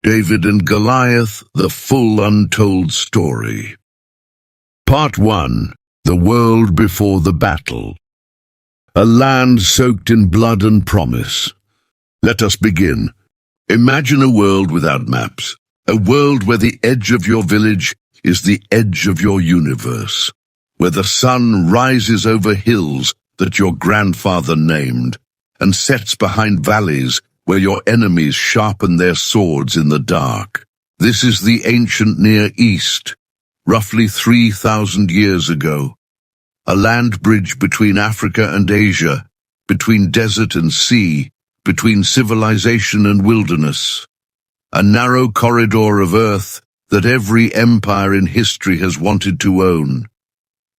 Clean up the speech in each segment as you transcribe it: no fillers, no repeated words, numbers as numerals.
David and Goliath, the full untold story. Part 1. The world before the battle. A land soaked in blood and promise. Let us begin. Imagine a world without maps. A world where the edge of your village is the edge of your universe. Where the sun rises over hills that your grandfather named, and sets behind valleys where your enemies sharpen their swords in the dark. This is the ancient Near East, roughly 3,000 years ago. A land bridge between Africa and Asia, between desert and sea, between civilization and wilderness. A narrow corridor of earth that every empire in history has wanted to own,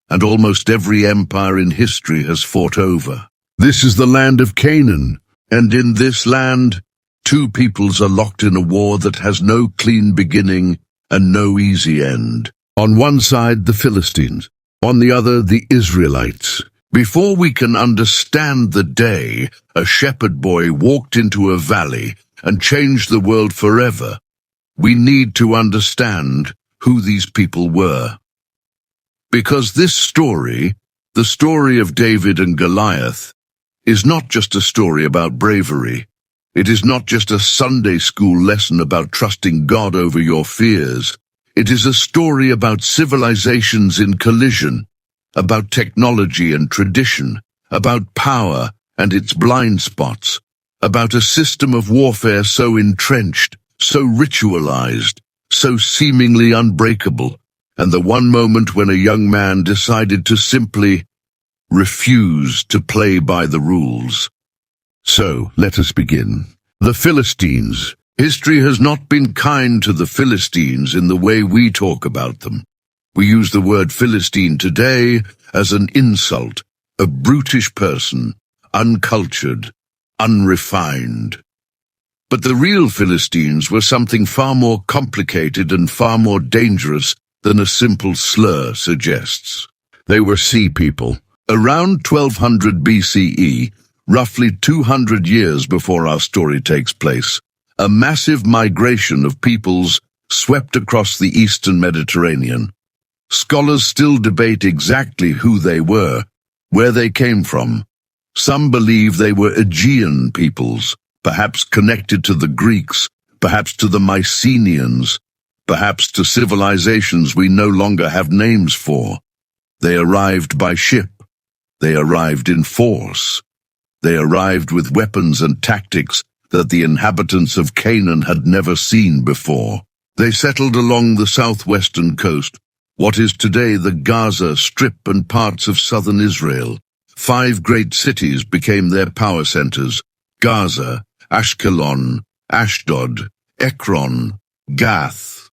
and almost every empire in history has fought over. This is the land of Canaan, and in this land, two peoples are locked in a war that has no clean beginning and no easy end. On one side, the Philistines, on the other, the Israelites. Before we can understand the day, a shepherd boy walked into a valley and changed the world forever. We need to understand who these people were. Because this story, the story of David and Goliath, is not just a story about bravery. It is not just a Sunday school lesson about trusting God over your fears. It is a story about civilizations in collision, about technology and tradition, about power and its blind spots, about a system of warfare so entrenched, so ritualized, so seemingly unbreakable, and the one moment when a young man decided to simply refuse to play by the rules. So, let us begin. The Philistines. History has not been kind to the Philistines in the way we talk about them. We use the word Philistine today as an insult, a brutish person, uncultured, unrefined. But the real Philistines were something far more complicated and far more dangerous than a simple slur suggests. They were sea people. Around 1200 BCE, roughly 200 years before our story takes place, a massive migration of peoples swept across the eastern Mediterranean. Scholars still debate exactly who they were, where they came from. Some believe they were Aegean peoples, perhaps connected to the Greeks, perhaps to the Mycenaeans, perhaps to civilizations we no longer have names for. They arrived by ship. They arrived in force. They arrived with weapons and tactics that the inhabitants of Canaan had never seen before. They settled along the southwestern coast, what is today the Gaza Strip and parts of southern Israel. 5 great cities became their power centers: Gaza, Ashkelon, Ashdod, Ekron, Gath.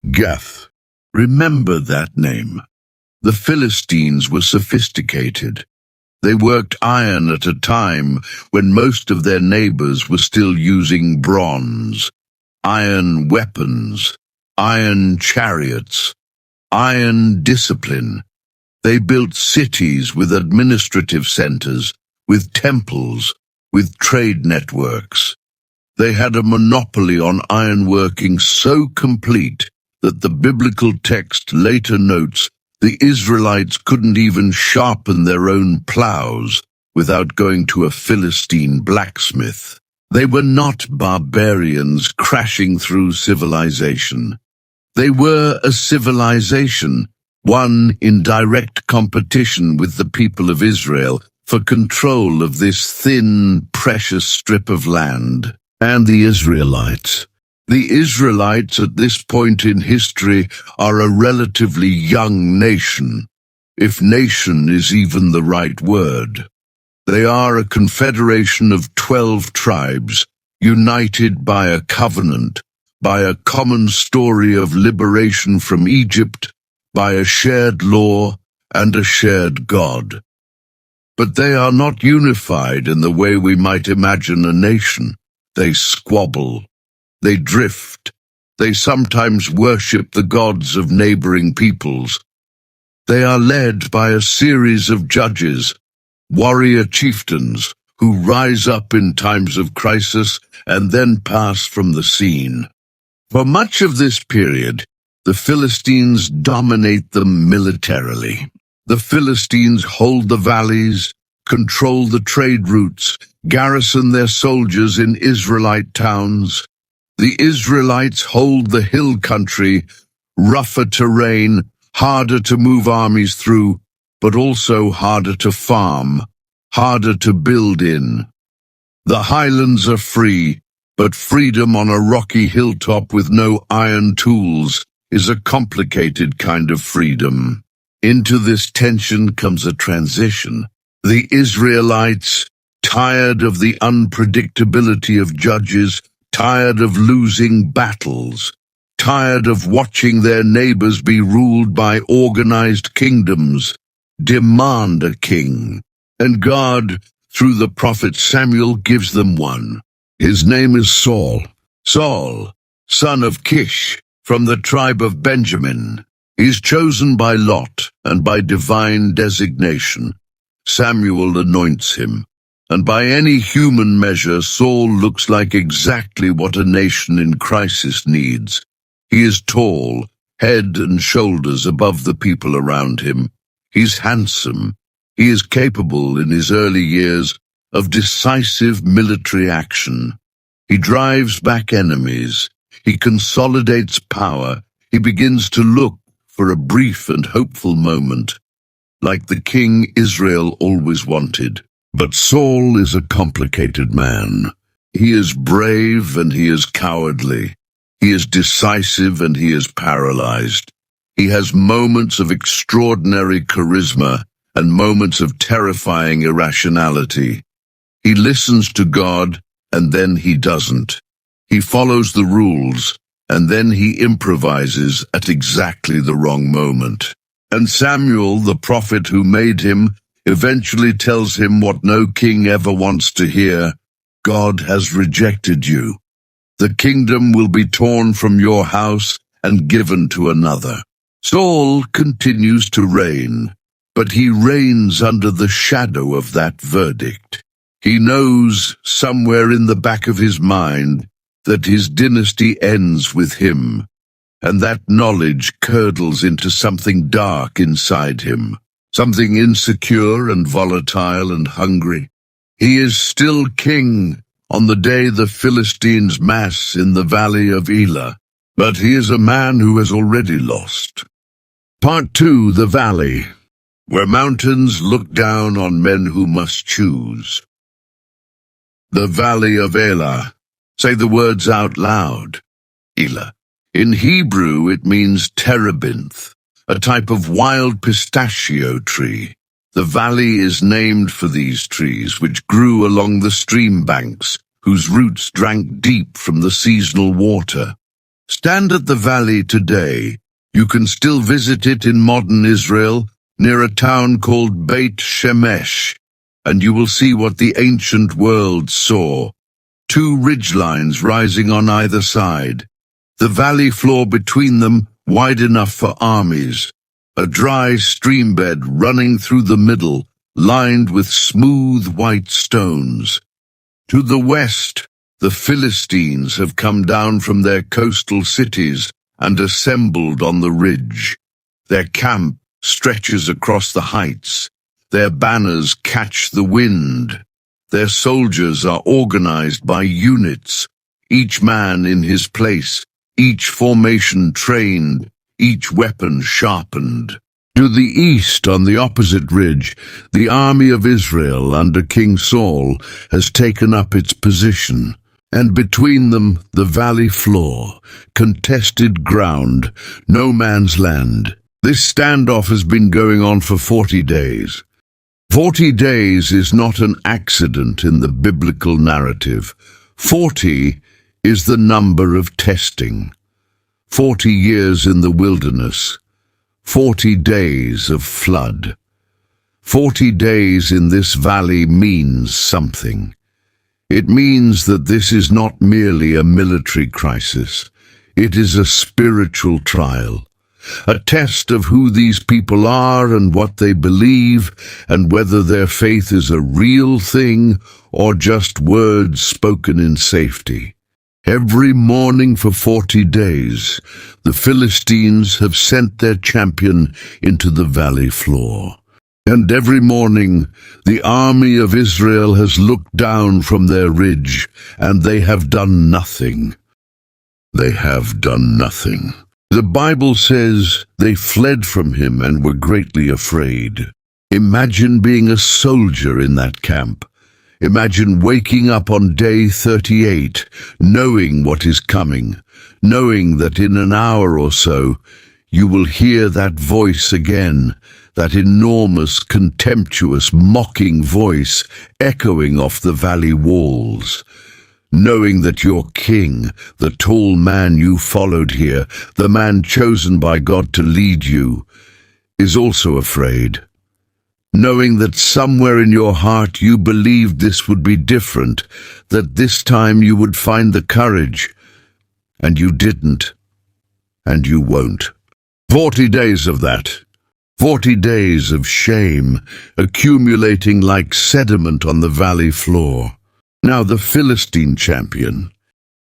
Gath. Remember that name. The Philistines were sophisticated. They worked iron at a time when most of their neighbors were still using bronze. Iron weapons, iron chariots, iron discipline. They built cities with administrative centers, with temples, with trade networks. They had a monopoly on ironworking so complete that the biblical text later notes the Israelites couldn't even sharpen their own plows without going to a Philistine blacksmith. They were not barbarians crashing through civilization. They were a civilization, one in direct competition with the people of Israel for control of this thin, precious strip of land. And the Israelites. The Israelites at this point in history are a relatively young nation, if nation is even the right word. They are a confederation of 12 tribes, united by a covenant, by a common story of liberation from Egypt, by a shared law and a shared God. But they are not unified in the way we might imagine a nation. They squabble. They drift. They sometimes worship the gods of neighboring peoples. They are led by a series of judges, warrior chieftains, who rise up in times of crisis and then pass from the scene. For much of this period, the Philistines dominate them militarily. The Philistines hold the valleys, control the trade routes, garrison their soldiers in Israelite towns. The Israelites hold the hill country, rougher terrain, harder to move armies through, but also harder to farm, harder to build in. The highlands are free, but freedom on a rocky hilltop with no iron tools is a complicated kind of freedom. Into this tension comes a transition. The Israelites, tired of the unpredictability of judges, tired of losing battles, tired of watching their neighbors be ruled by organized kingdoms, demand a king. And God, through the prophet Samuel, gives them one. His name is Saul. Saul, son of Kish, from the tribe of Benjamin. He's chosen by lot and by divine designation. Samuel anoints him, and by any human measure, Saul looks like exactly what a nation in crisis needs. He is tall, head and shoulders above the people around him. He's handsome. He is capable in his early years of decisive military action. He drives back enemies. He consolidates power. He begins to look for a brief and hopeful moment, like the king Israel always wanted. But Saul is a complicated man. He is brave and he is cowardly. He is decisive and he is paralyzed. He has moments of extraordinary charisma and moments of terrifying irrationality. He listens to God and then he doesn't. He follows the rules and then he improvises at exactly the wrong moment. And Samuel, the prophet who made him, eventually tells him what no king ever wants to hear: God has rejected you. The kingdom will be torn from your house and given to another. Saul continues to reign, but he reigns under the shadow of that verdict. He knows, somewhere in the back of his mind, that his dynasty ends with him, and that knowledge curdles into something dark inside him, something insecure and volatile and hungry. He is still king on the day the Philistines mass in the valley of Elah, but he is a man who has already lost. Part 2, The Valley, where mountains look down on men who must choose. The Valley of Elah. Say the words out loud. Elah. In Hebrew, it means terebinth, a type of wild pistachio tree. The valley is named for these trees, which grew along the stream banks, whose roots drank deep from the seasonal water. Stand at the valley today. You can still visit it in modern Israel, near a town called Beit Shemesh, and you will see what the ancient world saw: two ridgelines rising on either side, the valley floor between them wide enough for armies, a dry stream bed running through the middle, lined with smooth white stones. To the west, the Philistines have come down from their coastal cities and assembled on the ridge. Their camp stretches across the heights. Their banners catch the wind. Their soldiers are organized by units, each man in his place, each formation trained, each weapon sharpened. To the east, on the opposite ridge, the army of Israel under King Saul has taken up its position, and between them the valley floor, contested ground, no man's land. This standoff has been going on for 40 days. 40 days is not an accident in the biblical narrative. 40 is the number of testing. 40 years in the wilderness. 40 days of flood. 40 days in this valley means something. It means that this is not merely a military crisis. It is a spiritual trial. a test of who these people are and what they believe, and whether their faith is a real thing or just words spoken in safety. Every morning for 40 days, the Philistines have sent their champion into the valley floor. And every morning, the army of Israel has looked down from their ridge, and they have done nothing. They have done nothing. The Bible says they fled from him and were greatly afraid. Imagine being a soldier in that camp. Imagine waking up on day 38, knowing what is coming, knowing that in an hour or so, you will hear that voice again, that enormous, contemptuous, mocking voice echoing off the valley walls. Knowing that your king, the tall man you followed here, the man chosen by God to lead you, is also afraid. Knowing that somewhere in your heart you believed this would be different, that this time you would find the courage, and you didn't, and you won't. 40 days of that. 40 days of shame, accumulating like sediment on the valley floor. Now the Philistine champion.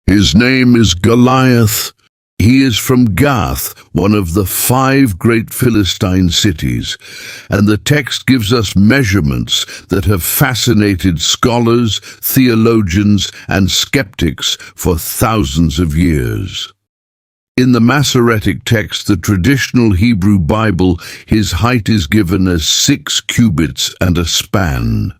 His name is Goliath. He is from Gath, one of the 5 great Philistine cities, and the text gives us measurements that have fascinated scholars, theologians, and skeptics for thousands of years. In the Masoretic text, the traditional Hebrew Bible, his height is given as 6 cubits and a span.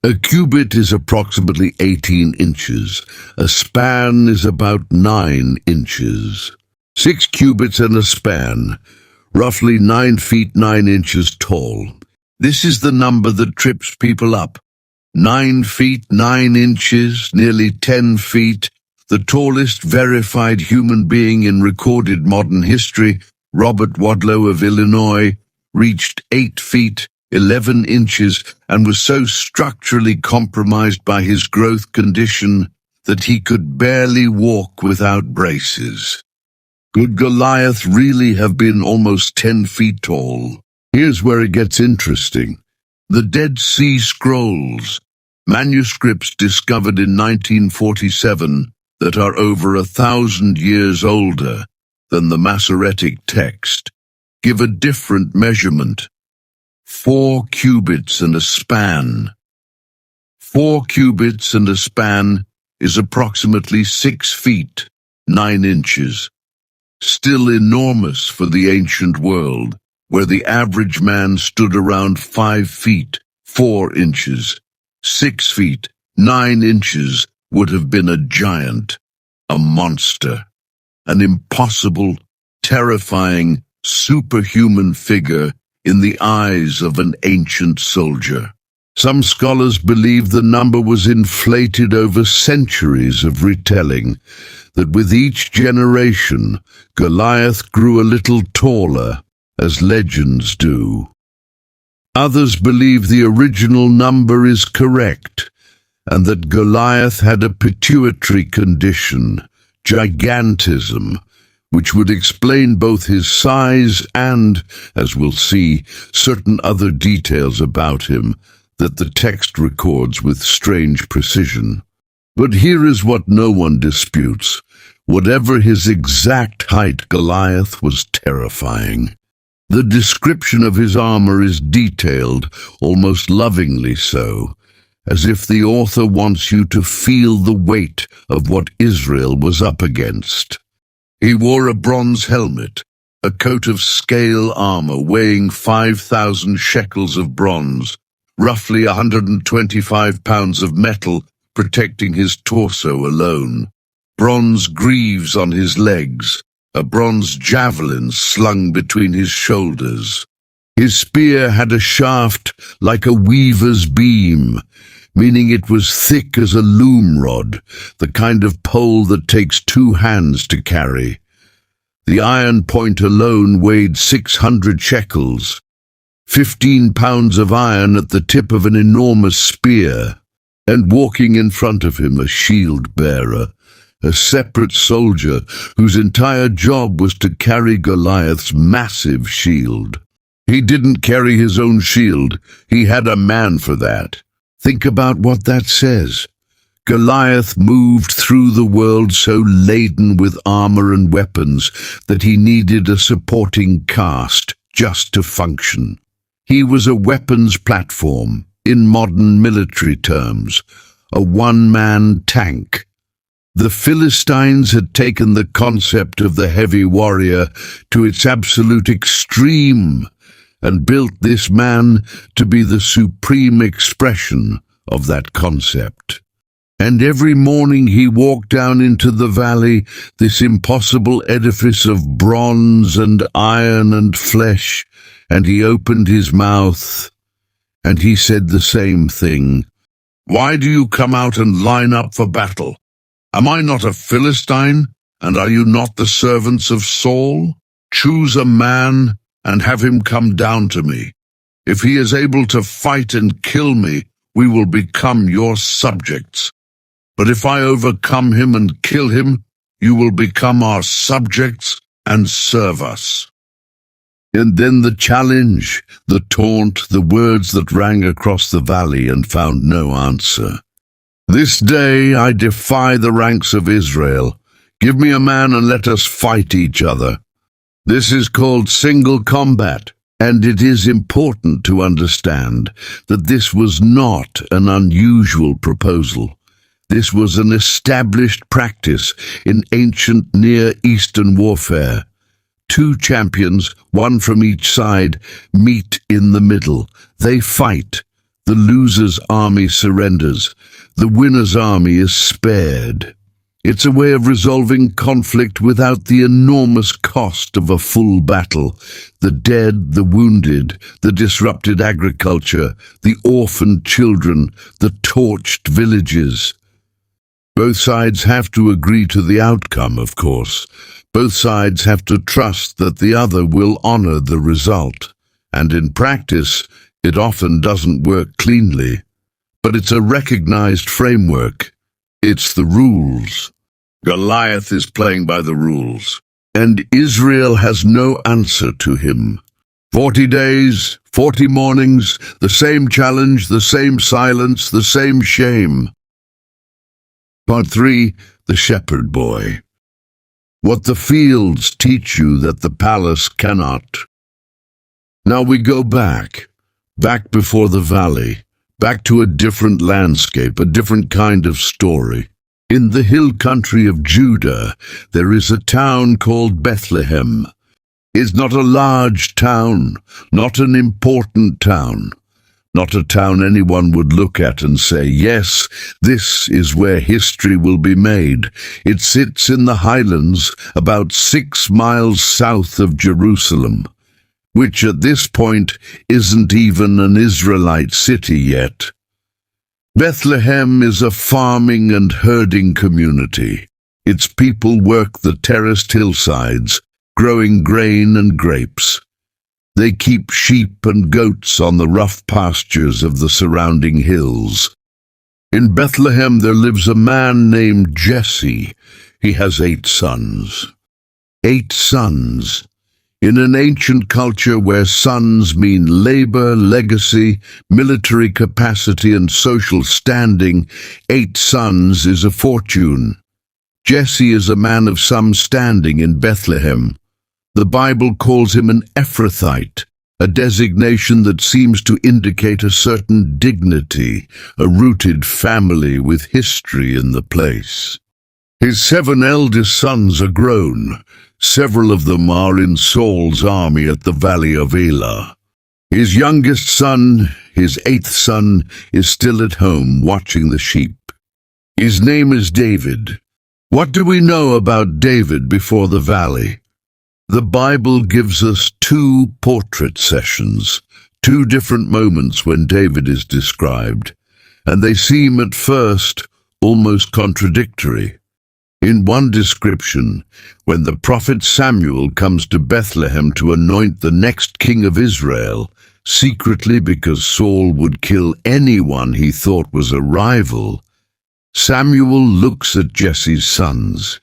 A cubit is approximately 18 inches. A span is about 9 inches. 6 cubits and a span, roughly 9 feet 9 inches tall. This is the number that trips people up. 9 feet 9 inches, nearly 10 feet. The tallest verified human being in recorded modern history, Robert Wadlow of Illinois, reached 8 feet 11 inches and was so structurally compromised by his growth condition that he could barely walk without braces. Could Goliath really have been almost 10 feet tall? Here's where it gets interesting. The Dead Sea Scrolls, manuscripts discovered in 1947 that are over 1,000 years older than the Masoretic text, give a different measurement. 4 cubits and a span. 4 cubits and a span is approximately 6 feet, 9 inches. Still enormous for the ancient world, where the average man stood around 5 feet, 4 inches. 6 feet, 9 inches would have been a giant, a monster, an impossible, terrifying, superhuman figure in the eyes of an ancient soldier. Some scholars believe the number was inflated over centuries of retelling, that with each generation, Goliath grew a little taller, as legends do. Others believe the original number is correct, and that Goliath had a pituitary condition, gigantism, which would explain both his size and, as we'll see, certain other details about him that the text records with strange precision. But here is what no one disputes. Whatever his exact height, Goliath was terrifying. The description of his armor is detailed, almost lovingly so, as if the author wants you to feel the weight of what Israel was up against. He wore a bronze helmet, a coat of scale armor weighing 5,000 shekels of bronze, roughly 125 pounds of metal protecting his torso alone, bronze greaves on his legs, a bronze javelin slung between his shoulders. His spear had a shaft like a weaver's beam, meaning it was thick as a loom rod, the kind of pole that takes 2 hands to carry. The iron point alone weighed 600 shekels, 15 pounds of iron at the tip of an enormous spear, and walking in front of him a shield-bearer, a separate soldier whose entire job was to carry Goliath's massive shield. He didn't carry his own shield. He had a man for that. Think about what that says. Goliath moved through the world so laden with armor and weapons that he needed a supporting cast just to function. He was a weapons platform, in modern military terms, a one-man tank. The Philistines had taken the concept of the heavy warrior to its absolute extreme and built this man to be the supreme expression of that concept. And every morning he walked down into the valley, this impossible edifice of bronze and iron and flesh, and he opened his mouth, and he said the same thing. "Why do you come out and line up for battle? Am I not a Philistine, and are you not the servants of Saul? Choose a man and have him come down to me. If he is able to fight and kill me, we will become your subjects. But if I overcome him and kill him, you will become our subjects and serve us." And then the challenge, the taunt, the words that rang across the valley and found no answer. "This day I defy the ranks of Israel. Give me a man and let us fight each other." This is called single combat, and it is important to understand that this was not an unusual proposal. This was an established practice in ancient Near Eastern warfare. Two champions, one from each side, meet in the middle. They fight. The loser's army surrenders. The winner's army is spared. It's a way of resolving conflict without the enormous cost of a full battle. The dead, the wounded, the disrupted agriculture, the orphaned children, the torched villages. Both sides have to agree to the outcome, of course. Both sides have to trust that the other will honor the result. And in practice, it often doesn't work cleanly. But it's a recognized framework. It's the rules. Goliath is playing by the rules, and Israel has no answer to him. 40 days, 40 mornings, the same challenge, the same silence, the same shame. Part 3, The Shepherd Boy. What the fields teach you that the palace cannot. Now we go back before the valley, back to a different landscape, a different kind of story. In the hill country of Judah, there is a town called Bethlehem. It's not a large town, not an important town, not a town anyone would look at and say, yes, this is where history will be made. It sits in the highlands about 6 miles south of Jerusalem, which at this point isn't even an Israelite city yet. Bethlehem is a farming and herding community. Its people work the terraced hillsides, growing grain and grapes. They keep sheep and goats on the rough pastures of the surrounding hills. In Bethlehem there lives a man named Jesse. He has 8 sons. 8 sons. In an ancient culture where sons mean labor, legacy, military capacity, and social standing, 8 sons is a fortune. Jesse is a man of some standing in Bethlehem. The Bible calls him an Ephrathite, a designation that seems to indicate a certain dignity, a rooted family with history in the place. His 7 eldest sons are grown. Several of them are in Saul's army at the valley of Elah. His youngest son, his 8th son, is still at home watching the sheep. His name is David. What do we know about David before the valley? The Bible gives us 2 portrait sessions, 2 different moments when David is described, and they seem at first almost contradictory. In one description, when the prophet Samuel comes to Bethlehem to anoint the next king of Israel, secretly because Saul would kill anyone he thought was a rival, Samuel looks at Jesse's sons.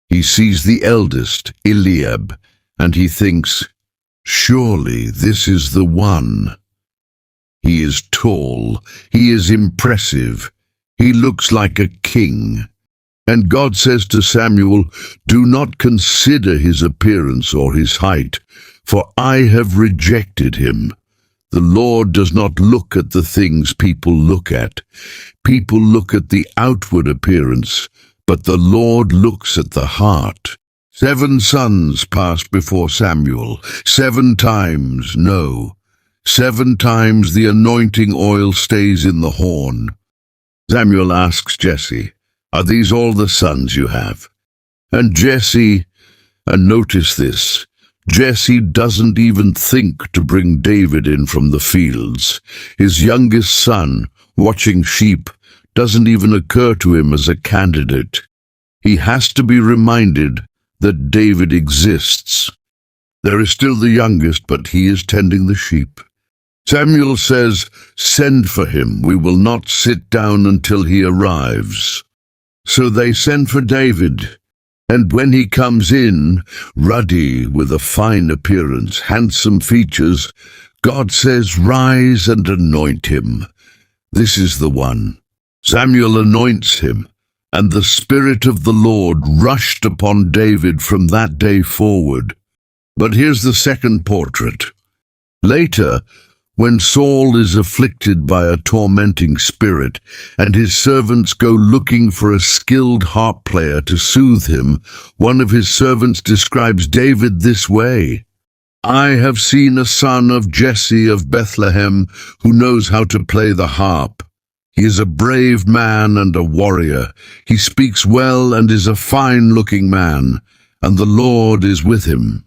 He sees the eldest, Eliab, and he thinks, surely this is the one. He is tall, he is impressive, he looks like a king. And God says to Samuel, do not consider his appearance or his height, for I have rejected him. The Lord does not look at the things people look at. People look at the outward appearance, but the Lord looks at the heart. 7 sons passed before Samuel. 7 times, no. 7 times the anointing oil stays in the horn. Samuel asks Jesse, are these all the sons you have? And Jesse, and notice this, Jesse doesn't even think to bring David in from the fields. His youngest son, watching sheep, doesn't even occur to him as a candidate. He has to be reminded that David exists. There is still the youngest, but he is tending the sheep. Samuel says, send for him. We will not sit down until he arrives. So they send for David. And when he comes in, ruddy, with a fine appearance, handsome features, God says, rise and anoint him. This is the one. Samuel anoints him, and the Spirit of the Lord rushed upon David from that day forward. But here's the second portrait. Later, when Saul is afflicted by a tormenting spirit, and his servants go looking for a skilled harp player to soothe him, one of his servants describes David this way, I have seen a son of Jesse of Bethlehem who knows how to play the harp. He is a brave man and a warrior. He speaks well and is a fine-looking man, and the Lord is with him.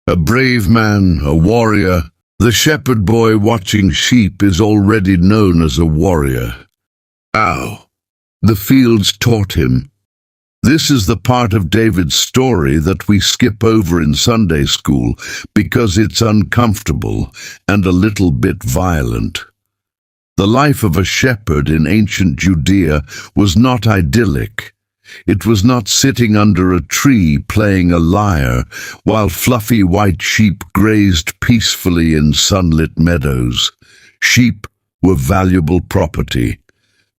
A brave man, a warrior. The shepherd boy watching sheep is already known as a warrior. Ow! The fields taught him. This is the part of David's story that we skip over in Sunday school because it's uncomfortable and a little bit violent. The life of a shepherd in ancient Judea was not idyllic. It was not sitting under a tree playing a lyre while fluffy white sheep grazed peacefully in sunlit meadows. Sheep were valuable property,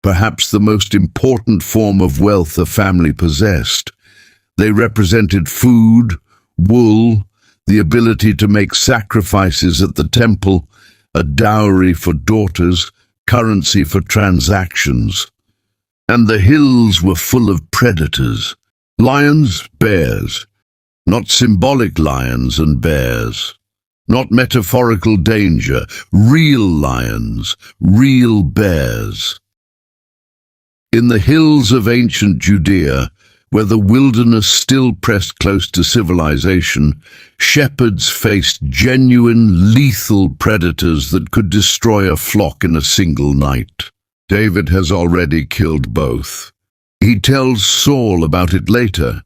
perhaps the most important form of wealth a family possessed. They represented food, wool, the ability to make sacrifices at the temple, a dowry for daughters, currency for transactions. And the hills were full of predators. Lions, bears. Not symbolic lions and bears. Not metaphorical danger. Real lions, real bears. In the hills of ancient Judea, where the wilderness still pressed close to civilization, shepherds faced genuine, lethal predators that could destroy a flock in a single night. David has already killed both. He tells Saul about it later,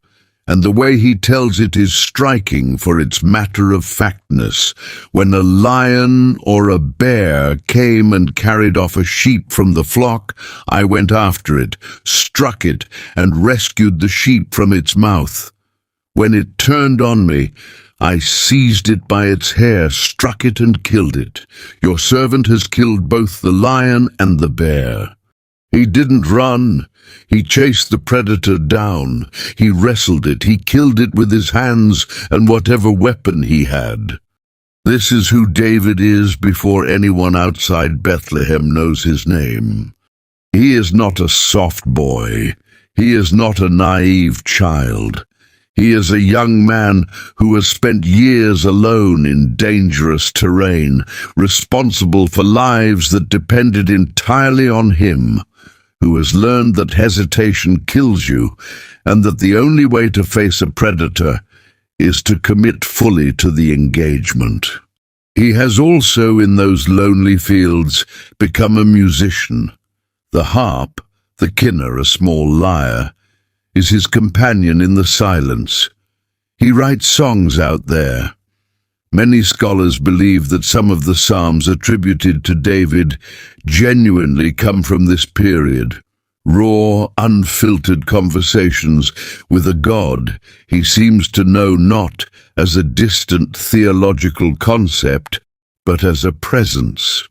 and the way he tells it is striking for its matter-of-factness. When a lion or a bear came and carried off a sheep from the flock, I went after it, struck it, and rescued the sheep from its mouth. When it turned on me, I seized it by its hair, struck it and killed it. Your servant has killed both the lion and the bear. He didn't run. He chased the predator down. He wrestled it. He killed it with his hands and whatever weapon he had. This is who David is before anyone outside Bethlehem knows his name. He is not a soft boy. He is not a naive child. He is a young man who has spent years alone in dangerous terrain, responsible for lives that depended entirely on him, who has learned that hesitation kills you, and that the only way to face a predator is to commit fully to the engagement. He has also, in those lonely fields, become a musician. The harp, the kinnor, a small lyre, is his companion in the silence. He writes songs out there. Many scholars believe that some of the psalms attributed to David genuinely come from this period. raw, unfiltered conversations with a God he seems to know not as a distant theological concept, but as a presence.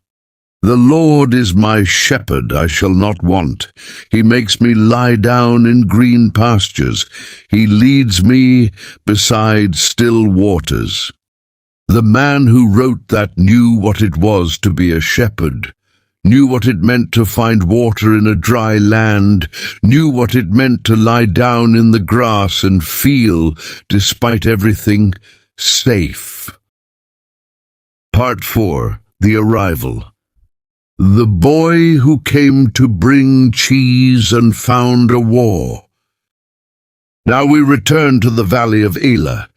The Lord is my shepherd, I shall not want. He makes me lie down in green pastures. He leads me beside still waters. The man who wrote that knew what it was to be a shepherd, knew what it meant to find water in a dry land, knew what it meant to lie down in the grass and feel, despite everything, safe. Part 4. The Arrival. The boy who came to bring cheese and found a war. Now we return to the valley of Elah.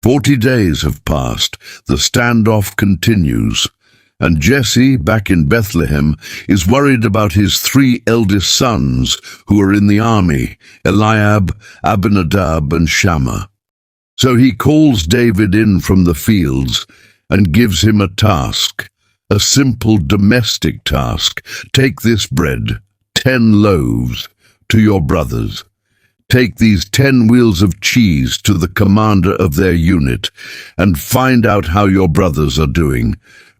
40 days have passed, the standoff continues, and Jesse, back in Bethlehem, is worried about his 3 eldest sons who are in the army, Eliab, Abinadab, and Shammah. So he calls David in from the fields and gives him a task. A simple domestic task. Take this bread, 10 loaves, to your brothers. Take these 10 wheels of cheese to the commander of their unit, and find out how your brothers are doing.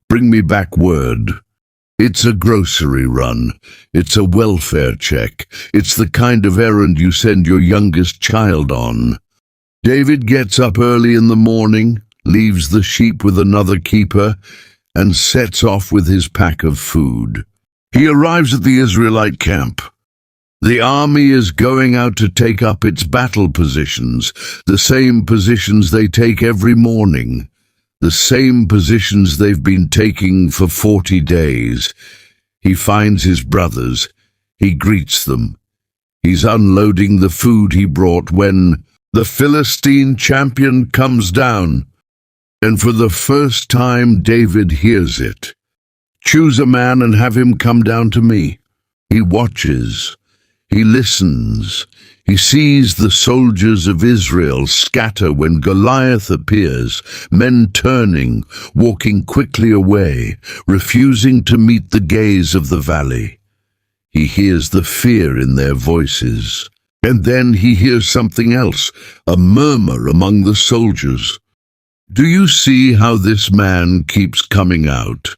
Bring me back word. It's a grocery run. It's a welfare check. It's the kind of errand you send your youngest child on. David gets up early in the morning, leaves the sheep with another keeper, and sets off with his pack of food. He arrives at the Israelite camp. The army is going out to take up its battle positions, the same positions they take every morning, the same positions they've been taking for 40 days. He finds his brothers. He greets them. He's unloading the food he brought when the Philistine champion comes down. And for the first time, David hears it. Choose a man and have him come down to me. He watches. He listens. He sees the soldiers of Israel scatter when Goliath appears, men turning, walking quickly away, refusing to meet the gaze of the valley. He hears the fear in their voices. And then he hears something else, a murmur among the soldiers. Do you see how this man keeps coming out?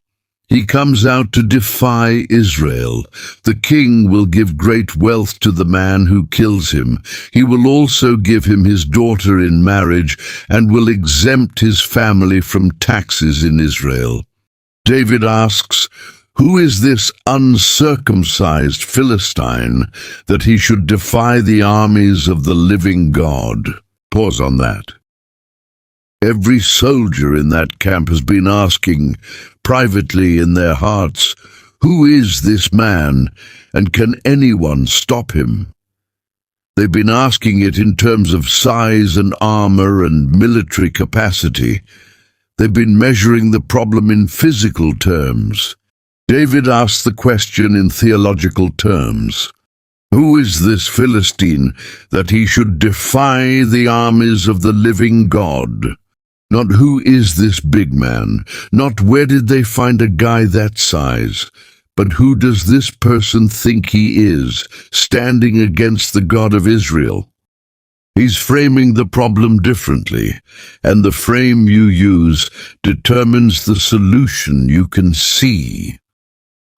He comes out to defy Israel. The king will give great wealth to the man who kills him. He will also give him his daughter in marriage and will exempt his family from taxes in Israel. David asks, who is this uncircumcised Philistine that he should defy the armies of the living God? Pause on that. Every soldier in that camp has been asking, privately in their hearts, who is this man, and can anyone stop him? They've been asking it in terms of size and armor and military capacity. They've been measuring the problem in physical terms. David asks the question in theological terms. Who is this Philistine that he should defy the armies of the living God? Not who is this big man, not where did they find a guy that size, but who does this person think he is, standing against the God of Israel? He's framing the problem differently, and the frame you use determines the solution you can see.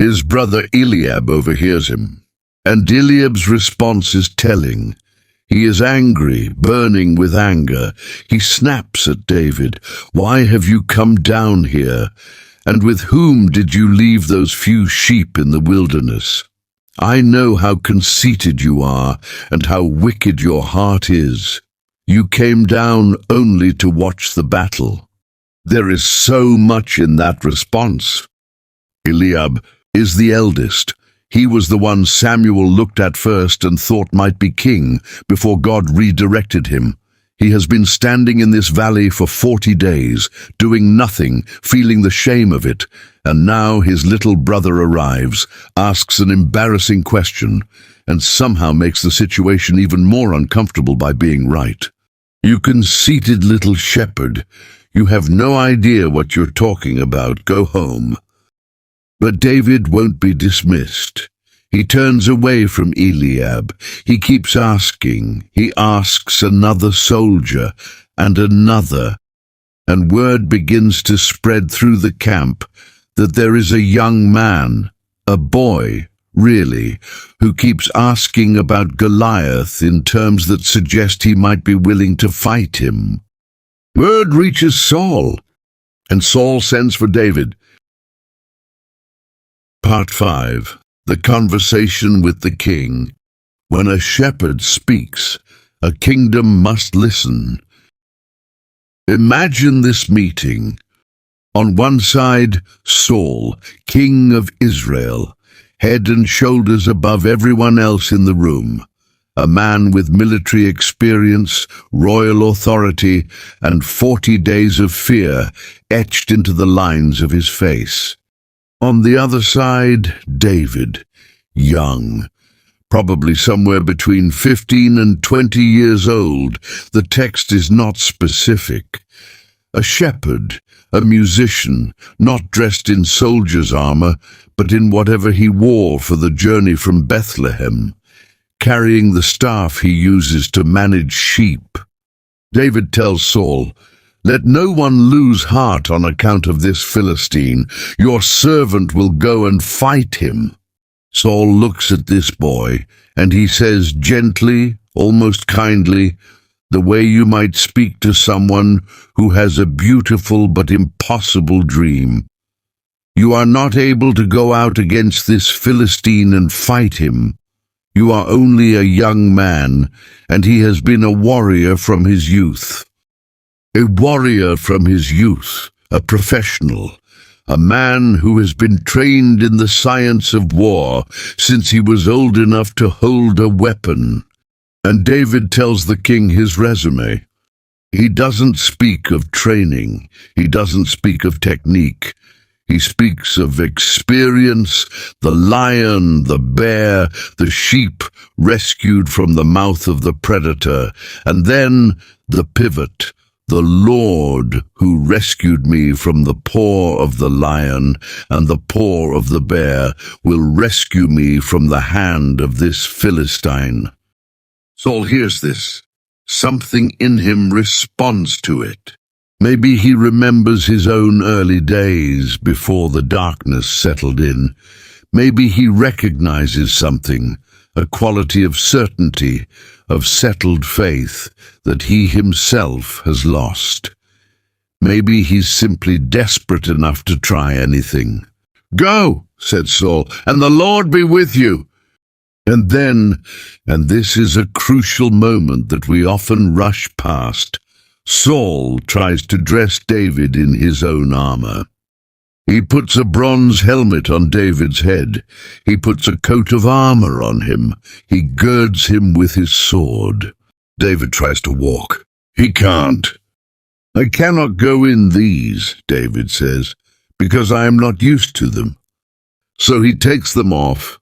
His brother Eliab overhears him, and Eliab's response is telling. He is angry, burning with anger. He snaps at David. Why have you come down here? And with whom did you leave those few sheep in the wilderness? I know how conceited you are and how wicked your heart is. You came down only to watch the battle. There is so much in that response. Eliab is the eldest. He was the one Samuel looked at first and thought might be king before God redirected him. He has been standing in this valley for 40 days, doing nothing, feeling the shame of it, and now his little brother arrives, asks an embarrassing question, and somehow makes the situation even more uncomfortable by being right. You conceited little shepherd, you have no idea what you're talking about. Go home. But David won't be dismissed. He turns away from Eliab. He keeps asking. He asks another soldier and another. And word begins to spread through the camp that there is a young man, a boy, really, who keeps asking about Goliath in terms that suggest he might be willing to fight him. Word reaches Saul, and Saul sends for David. Part 5. The conversation with the king. When a shepherd speaks, a kingdom must listen. Imagine this meeting. On one side, Saul, king of Israel, head and shoulders above everyone else in the room, a man with military experience, royal authority, and 40 days of fear etched into the lines of his face. On the other side, David, young, probably somewhere between 15 and 20 years old. The text is not specific. A shepherd, a musician, not dressed in soldier's armor, but in whatever he wore for the journey from Bethlehem, carrying the staff he uses to manage sheep. David tells Saul, "Let no one lose heart on account of this Philistine. Your servant will go and fight him." Saul looks at this boy, and he says gently, almost kindly, the way you might speak to someone who has a beautiful but impossible dream. "You are not able to go out against this Philistine and fight him. You are only a young man, and he has been a warrior from his youth." A warrior from his youth, a professional, a man who has been trained in the science of war since he was old enough to hold a weapon. And David tells the king his resume. He doesn't speak of training. He doesn't speak of technique. He speaks of experience, the lion, the bear, the sheep rescued from the mouth of the predator, and then the pivot, the Lord who rescued me from the paw of the lion and the paw of the bear will rescue me from the hand of this Philistine. Saul hears this. Something in him responds to it. Maybe he remembers his own early days before the darkness settled in. Maybe he recognizes something, a quality of certainty, of settled faith that he himself has lost. Maybe he's simply desperate enough to try anything. "Go," said Saul, "and the Lord be with you." And then, and this is a crucial moment that we often rush past, Saul tries to dress David in his own armor. He puts a bronze helmet on David's head. He puts a coat of armor on him. He girds him with his sword. David tries to walk. He can't. "I cannot go in these," David says, "because I am not used to them." So he takes them off.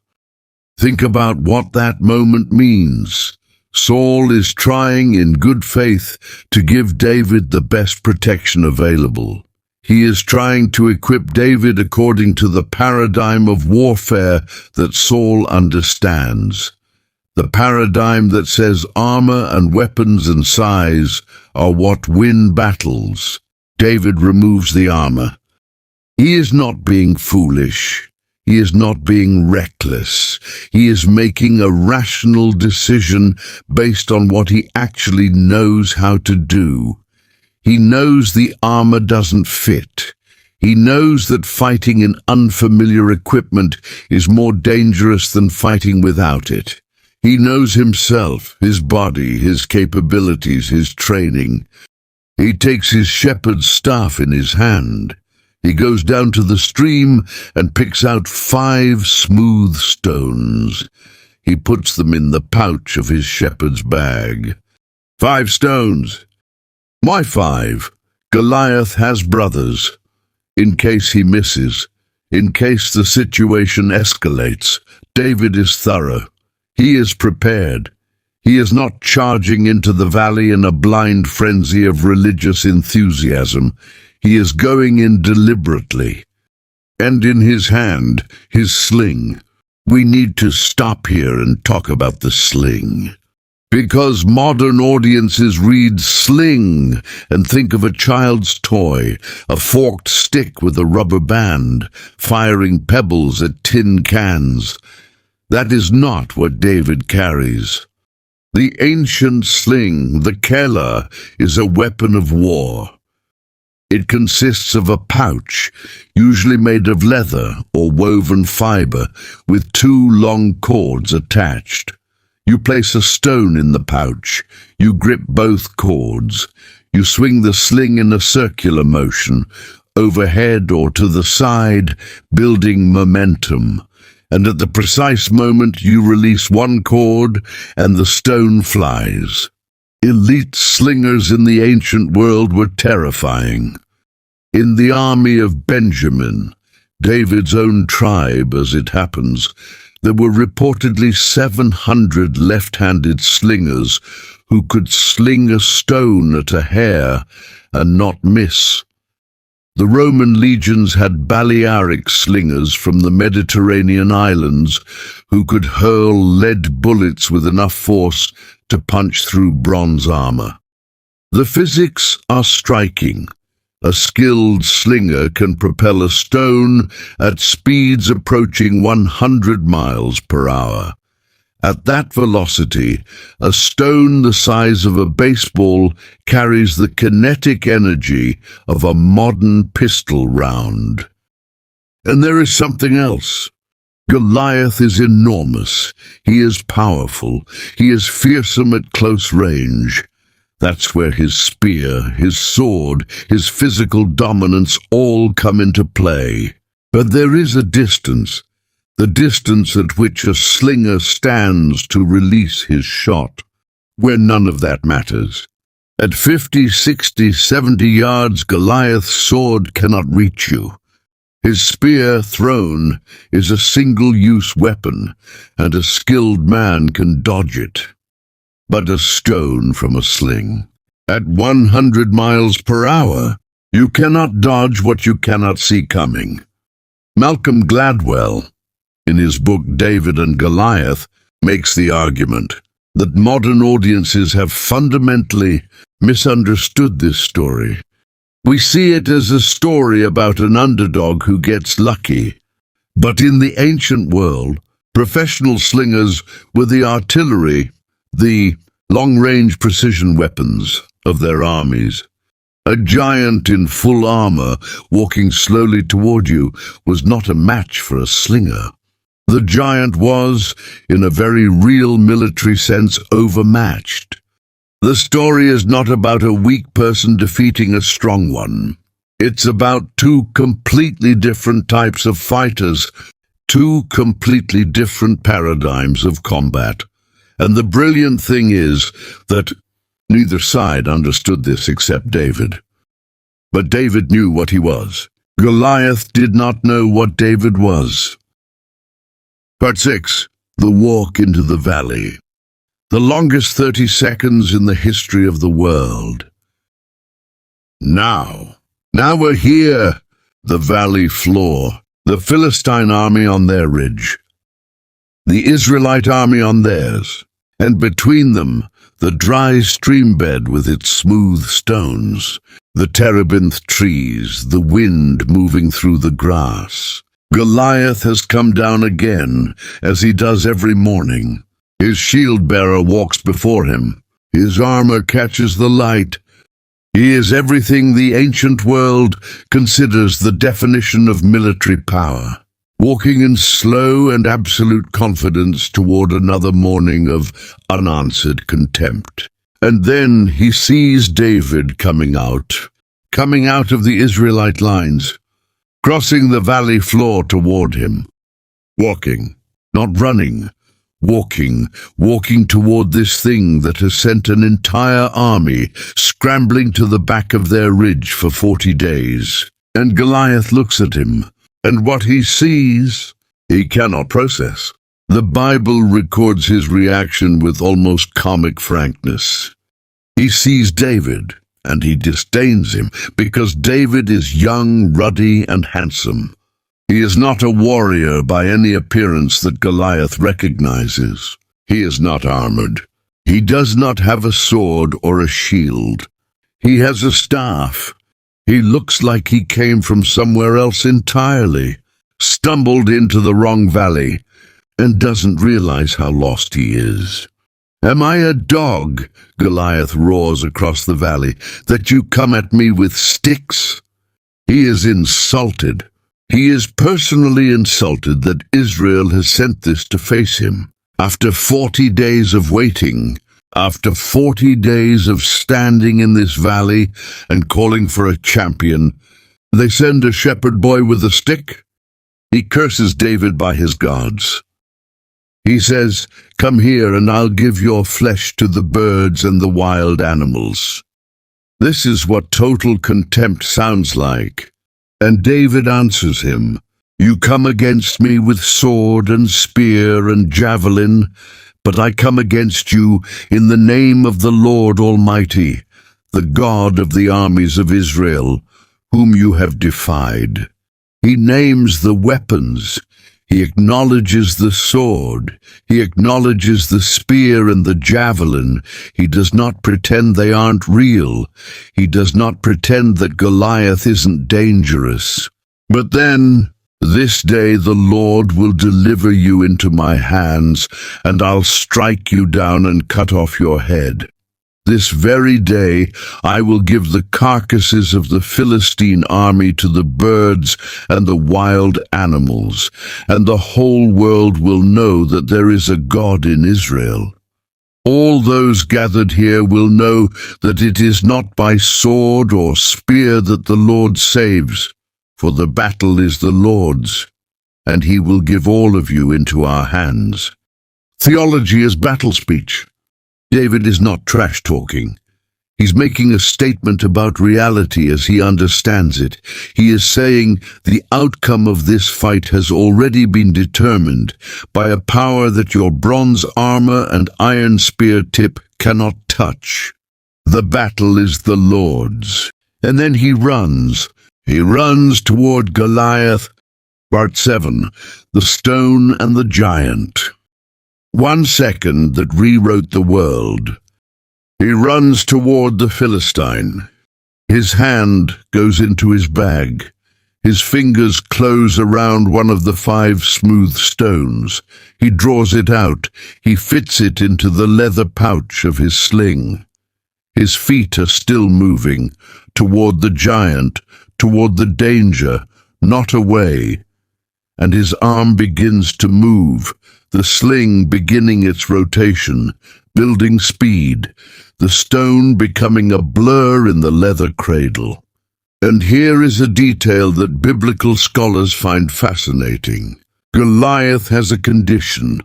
Think about what that moment means. Saul is trying in good faith to give David the best protection available. He is trying to equip David according to the paradigm of warfare that Saul understands. The paradigm that says armor and weapons and size are what win battles. David removes the armor. He is not being foolish. He is not being reckless. He is making a rational decision based on what he actually knows how to do. He knows the armor doesn't fit. He knows that fighting in unfamiliar equipment is more dangerous than fighting without it. He knows himself, his body, his capabilities, his training. He takes his shepherd's staff in his hand. He goes down to the stream and picks out 5 smooth stones. He puts them in the pouch of his shepherd's bag. 5 stones. Why 5? Goliath has brothers. In case he misses, in case the situation escalates, David is thorough. He is prepared. He is not charging into the valley in a blind frenzy of religious enthusiasm. He is going in deliberately. And in his hand, his sling. We need to stop here and talk about the sling. Because modern audiences read sling and think of a child's toy, a forked stick with a rubber band, firing pebbles at tin cans. That is not what David carries. The ancient sling, the kela, is a weapon of war. It consists of a pouch, usually made of leather or woven fiber, with two long cords attached. You place a stone in the pouch. You grip both cords. You swing the sling in a circular motion, overhead or to the side, building momentum. And at the precise moment you release one cord and the stone flies. Elite slingers in the ancient world were terrifying. In the army of Benjamin, David's own tribe as it happens, there were reportedly 700 left-handed slingers who could sling a stone at a hare and not miss. The Roman legions had Balearic slingers from the Mediterranean islands who could hurl lead bullets with enough force to punch through bronze armor. The physics are striking. A skilled slinger can propel a stone at speeds approaching 100 miles per hour. At that velocity, a stone the size of a baseball carries the kinetic energy of a modern pistol round. And there is something else. Goliath is enormous. He is powerful. He is fearsome at close range. That's where his spear, his sword, his physical dominance all come into play. But there is a distance. The distance at which a slinger stands to release his shot, where none of that matters. At 50, 60, 70 yards, Goliath's sword cannot reach you. His spear thrown is a single-use weapon, and a skilled man can dodge it. But a stone from a sling. At 100 miles per hour, you cannot dodge what you cannot see coming. Malcolm Gladwell, in his book David and Goliath, makes the argument that modern audiences have fundamentally misunderstood this story. We see it as a story about an underdog who gets lucky. But in the ancient world, professional slingers were the artillery, the long-range precision weapons of their armies. A giant in full armor walking slowly toward you was not a match for a slinger. The giant was, in a very real military sense, overmatched. The story is not about a weak person defeating a strong one. It's about two completely different types of fighters, two completely different paradigms of combat. And the brilliant thing is that neither side understood this except David. But David knew what he was. Goliath did not know what David was. Part 6. The Walk into the Valley. The longest 30 seconds in the history of the world. Now we're here. The valley floor. The Philistine army on their ridge. The Israelite army on theirs. And between them, the dry stream bed with its smooth stones. The terebinth trees, the wind moving through the grass. Goliath has come down again, as he does every morning. His shield-bearer walks before him. His armor catches the light. He is everything the ancient world considers the definition of military power, walking in slow and absolute confidence toward another morning of unanswered contempt. And then he sees David coming out of the Israelite lines, crossing the valley floor toward him. Walking, not running, walking toward this thing that has sent an entire army scrambling to the back of their ridge for 40 days. And Goliath looks at him, and what he sees, he cannot process. The Bible records his reaction with almost comic frankness. He sees David, and he disdains him, because David is young, ruddy, and handsome. He is not a warrior by any appearance that Goliath recognizes. He is not armored. He does not have a sword or a shield. He has a staff. He looks like he came from somewhere else entirely, stumbled into the wrong valley, and doesn't realize how lost he is. "Am I a dog," Goliath roars across the valley, "that you come at me with sticks?" He is insulted. He is personally insulted that Israel has sent this to face him. After 40 days of waiting, after 40 days of standing in this valley and calling for a champion, they send a shepherd boy with a stick. He curses David by his gods. He says, "Come here and I'll give your flesh to the birds and the wild animals." This is what total contempt sounds like. And David answers him, "You come against me with sword and spear and javelin, but I come against you in the name of the Lord Almighty, the God of the armies of Israel, whom you have defied." He names the weapons. He acknowledges the sword. He acknowledges the spear and the javelin. He does not pretend they aren't real. He does not pretend that Goliath isn't dangerous. But then, "This day the Lord will deliver you into my hands, and I'll strike you down and cut off your head. This very day I will give the carcasses of the Philistine army to the birds and the wild animals, and the whole world will know that there is a God in Israel. All those gathered here will know that it is not by sword or spear that the Lord saves, for the battle is the Lord's, and he will give all of you into our hands." Theology is battle speech. David is not trash-talking. He's making a statement about reality as he understands it. He is saying the outcome of this fight has already been determined by a power that your bronze armor and iron spear tip cannot touch. The battle is the Lord's. And then he runs. He runs toward Goliath. Part 7. The Stone and the Giant. 1 second that rewrote the world. He runs toward the Philistine. His hand goes into his bag. His fingers close around one of the 5 smooth stones. He draws it out. He fits it into the leather pouch of his sling. His feet are still moving, toward the giant, toward the danger, not away. And his arm begins to move, the sling beginning its rotation, building speed, the stone becoming a blur in the leather cradle. And here is a detail that biblical scholars find fascinating. Goliath has a condition.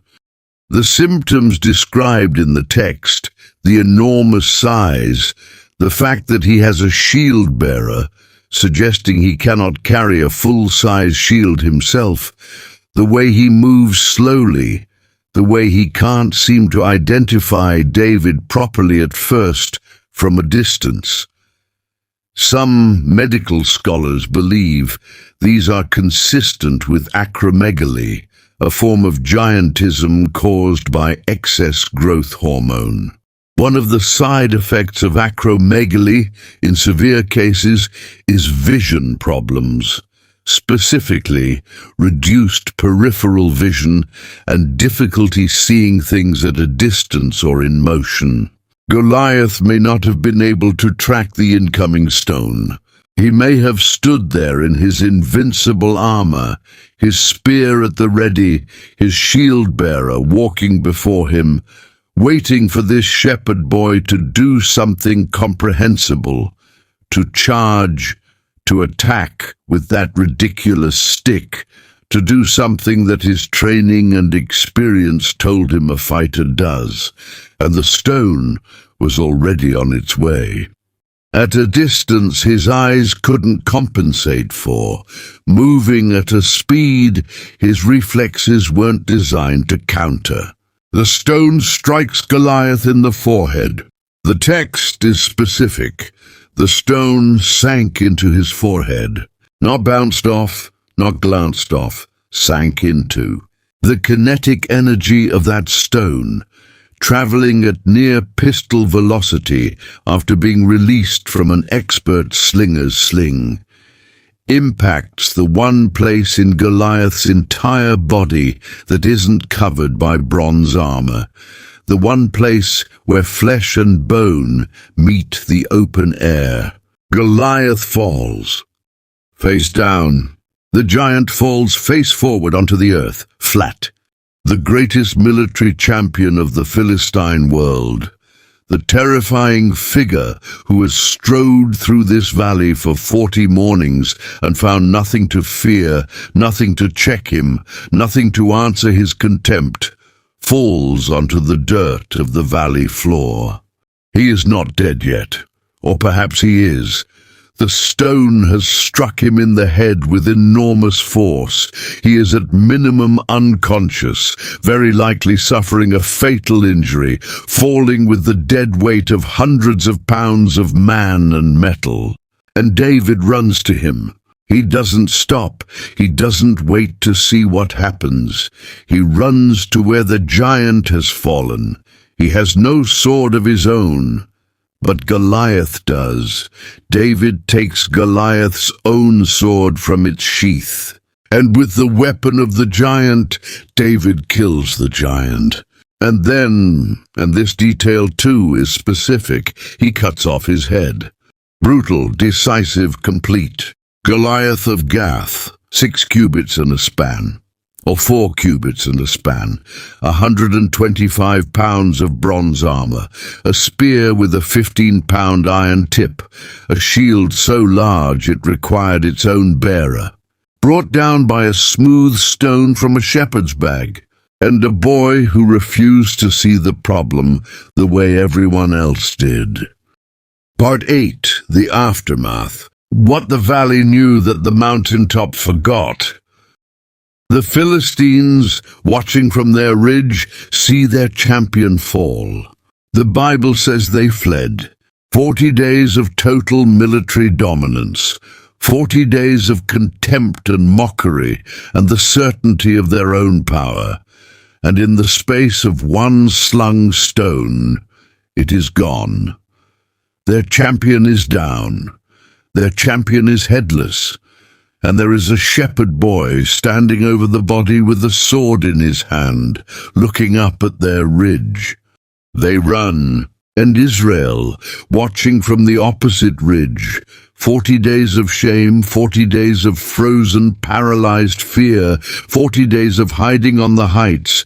The symptoms described in the text, the enormous size, the fact that he has a shield bearer, suggesting he cannot carry a full-size shield himself, the way he moves slowly, the way he can't seem to identify David properly at first from a distance. Some medical scholars believe these are consistent with acromegaly, a form of giantism caused by excess growth hormone. One of the side effects of acromegaly in severe cases is vision problems, specifically reduced peripheral vision and difficulty seeing things at a distance or in motion. Goliath may not have been able to track the incoming stone. He may have stood there in his invincible armor, his spear at the ready, his shield-bearer walking before him, waiting for this shepherd boy to do something comprehensible, to charge, to attack with that ridiculous stick, to do something that his training and experience told him a fighter does, and the stone was already on its way. At a distance his eyes couldn't compensate for, moving at a speed his reflexes weren't designed to counter. The stone strikes Goliath in the forehead. The text is specific. The stone sank into his forehead, not bounced off, not glanced off, sank into. The kinetic energy of that stone, traveling at near pistol velocity after being released from an expert slinger's sling, impacts the one place in Goliath's entire body that isn't covered by bronze armor, the one place where flesh and bone meet the open air. Goliath falls. Face down. The giant falls face forward onto the earth, flat. The greatest military champion of the Philistine world. The terrifying figure who has strode through this valley for 40 mornings and found nothing to fear, nothing to check him, nothing to answer his contempt, falls onto the dirt of the valley floor. He is not dead yet, or perhaps he is. The stone has struck him in the head with enormous force. He is at minimum unconscious, very likely suffering a fatal injury, falling with the dead weight of hundreds of pounds of man and metal. And David runs to him. He doesn't stop. He doesn't wait to see what happens. He runs to where the giant has fallen. He has no sword of his own. But Goliath does. David takes Goliath's own sword from its sheath, and with the weapon of the giant, David kills the giant. And then, and this detail too is specific, he cuts off his head. Brutal, decisive, complete. Goliath of Gath, 6 cubits and a span. Or 4 cubits and a span, 125 pounds of bronze armor, a spear with a 15-pound iron tip, a shield so large it required its own bearer, brought down by a smooth stone from a shepherd's bag, and a boy who refused to see the problem the way everyone else did. Part 8, the aftermath. What the valley knew that the mountaintop forgot. The Philistines, watching from their ridge, see their champion fall. The Bible says they fled. 40 days of total military dominance. 40 days of contempt and mockery and the certainty of their own power. And in the space of one slung stone, it is gone. Their champion is down. Their champion is headless. And there is a shepherd boy standing over the body with a sword in his hand, looking up at their ridge. They run, and Israel, watching from the opposite ridge, 40 days of shame, 40 days of frozen, paralyzed fear, 40 days of hiding on the heights.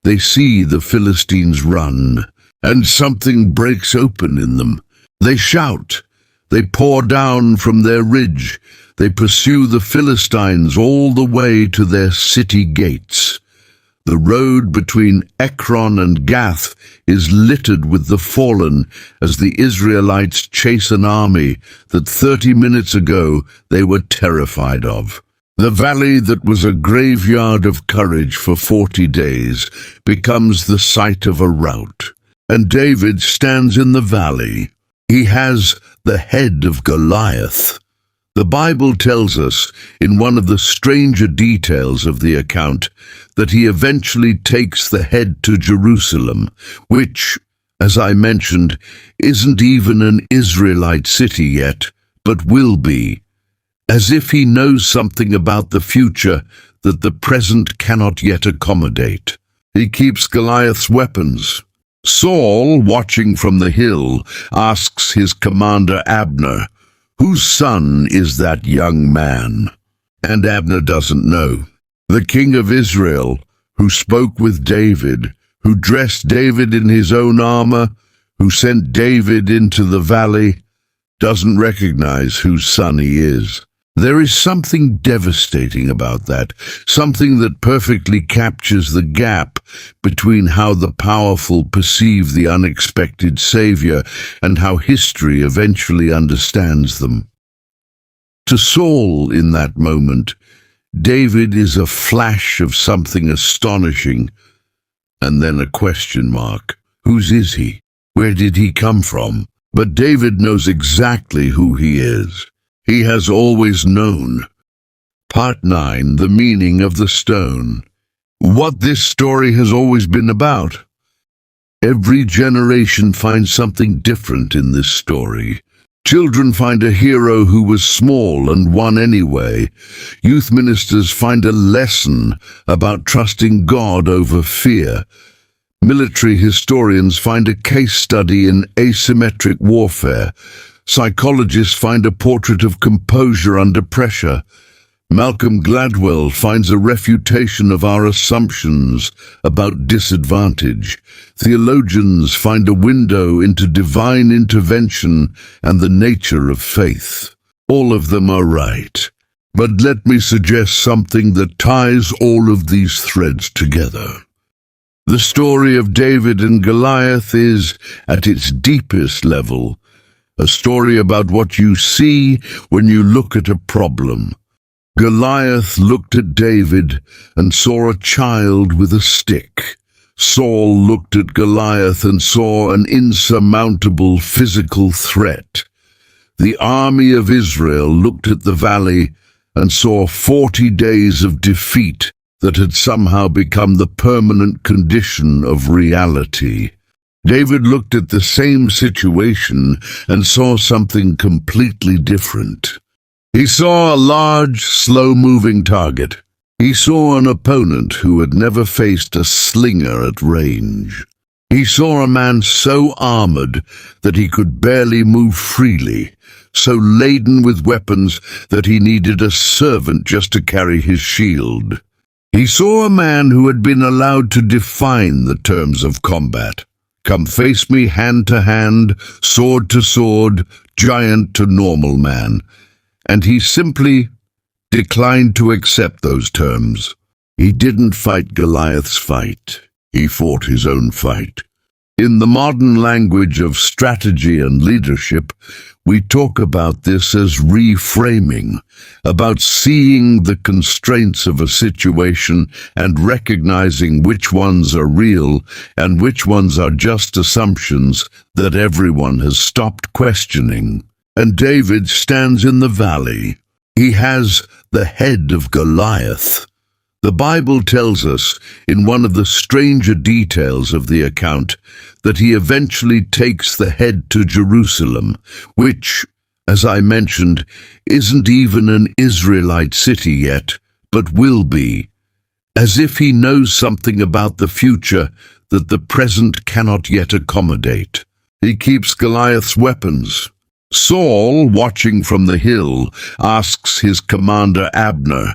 They see the Philistines run, and something breaks open in them. They shout. They pour down from their ridge. They pursue the Philistines all the way to their city gates. The road between Ekron and Gath is littered with the fallen as the Israelites chase an army that 30 minutes ago they were terrified of. The valley that was a graveyard of courage for 40 days becomes the site of a rout. And David stands in the valley. He has the head of Goliath. The Bible tells us, in one of the stranger details of the account, that he eventually takes the head to Jerusalem, which, as I mentioned, isn't even an Israelite city yet, but will be, as if he knows something about the future that the present cannot yet accommodate. He keeps Goliath's weapons. Saul, watching from the hill, asks his commander Abner, "Whose son is that young man?" And Abner doesn't know. The king of Israel, who spoke with David, who dressed David in his own armor, who sent David into the valley, doesn't recognize whose son he is. There is something devastating about that, something that perfectly captures the gap between how the powerful perceive the unexpected savior and how history eventually understands them. To Saul, in that moment, David is a flash of something astonishing, and then a question mark. Whose is he? Where did he come from? But David knows exactly who he is. He has always known. Part 9. The meaning of the stone. What this story has always been about. Every generation finds something different in this story. Children find a hero who was small and won anyway. Youth ministers find a lesson about trusting God over fear. Military historians find a case study in asymmetric warfare. Psychologists find a portrait of composure under pressure. Malcolm Gladwell finds a refutation of our assumptions about disadvantage. Theologians find a window into divine intervention and the nature of faith. All of them are right. But let me suggest something that ties all of these threads together. The story of David and Goliath is, at its deepest level, a story about what you see when you look at a problem. Goliath looked at David and saw a child with a stick. Saul looked at Goliath and saw an insurmountable physical threat. The army of Israel looked at the valley and saw 40 days of defeat that had somehow become the permanent condition of reality. David looked at the same situation and saw something completely different. He saw a large, slow-moving target. He saw an opponent who had never faced a slinger at range. He saw a man so armored that he could barely move freely, so laden with weapons that he needed a servant just to carry his shield. He saw a man who had been allowed to define the terms of combat. Come face me hand to hand, sword to sword, giant to normal man. And he simply declined to accept those terms. He didn't fight Goliath's fight. He fought his own fight. In the modern language of strategy and leadership, we talk about this as reframing, about seeing the constraints of a situation and recognizing which ones are real and which ones are just assumptions that everyone has stopped questioning. And David stands in the valley. He has the head of Goliath. The Bible tells us, in one of the stranger details of the account, that he eventually takes the head to Jerusalem, which, as I mentioned, isn't even an Israelite city yet, but will be, as if he knows something about the future that the present cannot yet accommodate. He keeps Goliath's weapons. Saul, watching from the hill, asks his commander Abner,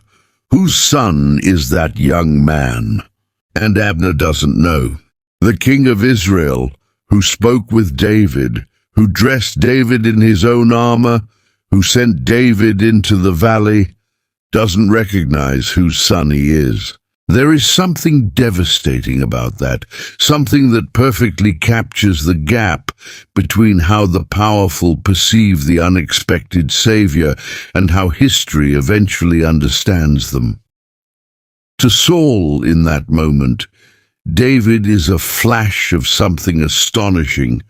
"Whose son is that young man?" And Abner doesn't know. The king of Israel, who spoke with David, who dressed David in his own armor, who sent David into the valley, doesn't recognize whose son he is. There is something devastating about that, something that perfectly captures the gap between how the powerful perceive the unexpected savior and how history eventually understands them. To Saul in that moment, David is a flash of something astonishing,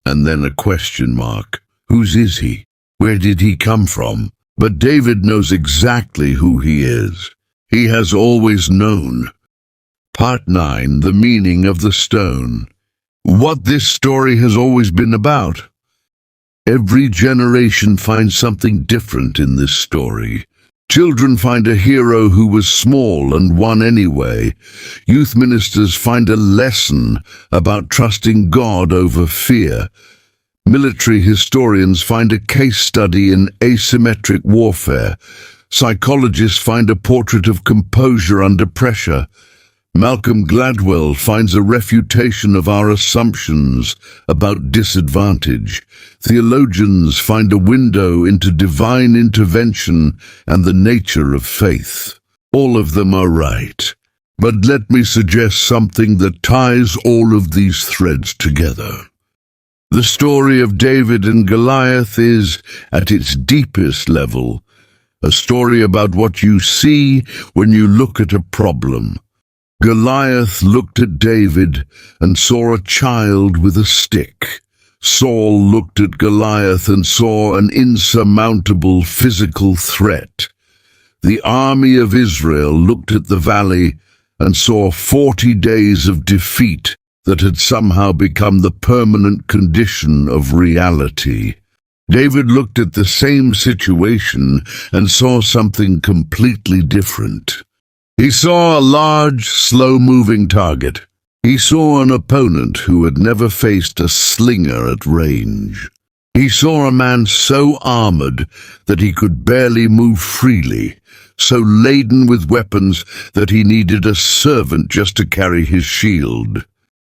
and then a question mark. Whose is he? Where did he come from? But David knows exactly who he is. He has always known. Part 9. The meaning of the stone. What this story has always been about. Every generation finds something different in this story. Children find a hero who was small and won anyway. Youth ministers find a lesson about trusting God over fear. Military historians find a case study in asymmetric warfare. Psychologists find a portrait of composure under pressure. Malcolm Gladwell finds a refutation of our assumptions about disadvantage. Theologians find a window into divine intervention and the nature of faith. All of them are right. But let me suggest something that ties all of these threads together. The story of David and Goliath is, at its deepest level, a story about what you see when you look at a problem. Goliath looked at David and saw a child with a stick. Saul looked at Goliath and saw an insurmountable physical threat. The army of Israel looked at the valley and saw 40 days of defeat that had somehow become the permanent condition of reality. David looked at the same situation and saw something completely different. He saw a large, slow-moving target. He saw an opponent who had never faced a slinger at range. He saw a man so armored that he could barely move freely, so laden with weapons that he needed a servant just to carry his shield.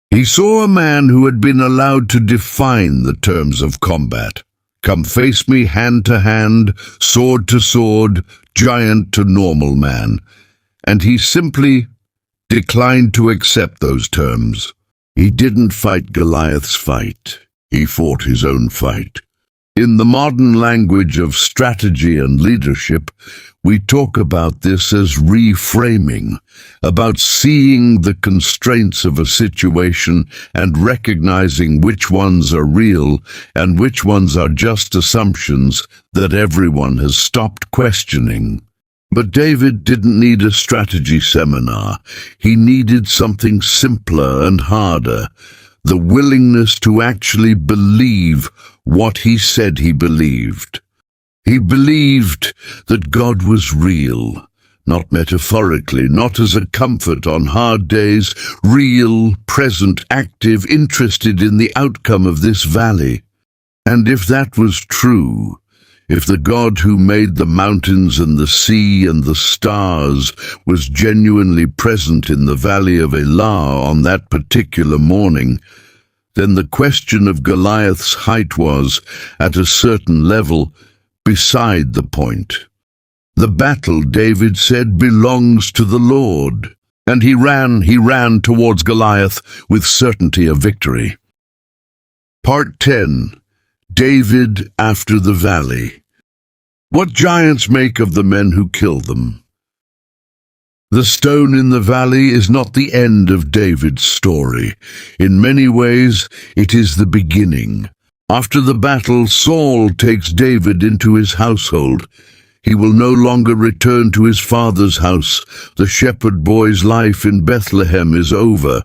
He saw a man who had been allowed to define the terms of combat. Come face me hand to hand, sword to sword, giant to normal man. And he simply declined to accept those terms. He didn't fight Goliath's fight. He fought his own fight. In the modern language of strategy and leadership, we talk about this as reframing, about seeing the constraints of a situation and recognizing which ones are real and which ones are just assumptions that everyone has stopped questioning. But David didn't need a strategy seminar. He needed something simpler and harder, the willingness to actually believe what he said he believed. He believed that God was real, not metaphorically, not as a comfort on hard days, real, present, active, interested in the outcome of this valley. And if that was true, if the God who made the mountains and the sea and the stars was genuinely present in the valley of Elah on that particular morning, then the question of Goliath's height was, at a certain level, beside the point. The battle, David said, belongs to the Lord. And he ran towards Goliath with certainty of victory. Part 10. David after the valley. What giants make of the men who kill them? The stone in the valley is not the end of David's story. In many ways, it is the beginning. After the battle, Saul takes David into his household. He will no longer return to his father's house. The shepherd boy's life in Bethlehem is over.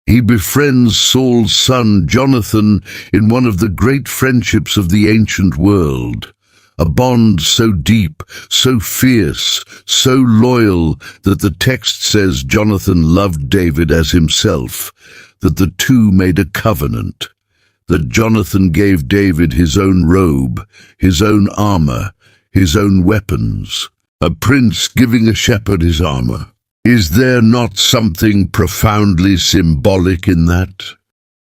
He befriends Saul's son Jonathan in one of the great friendships of the ancient world. A bond so deep, so fierce, so loyal that the text says Jonathan loved David as himself, that the two made a covenant, that Jonathan gave David his own robe, his own armor, his own weapons, a prince giving a shepherd his armor. Is there not something profoundly symbolic in that?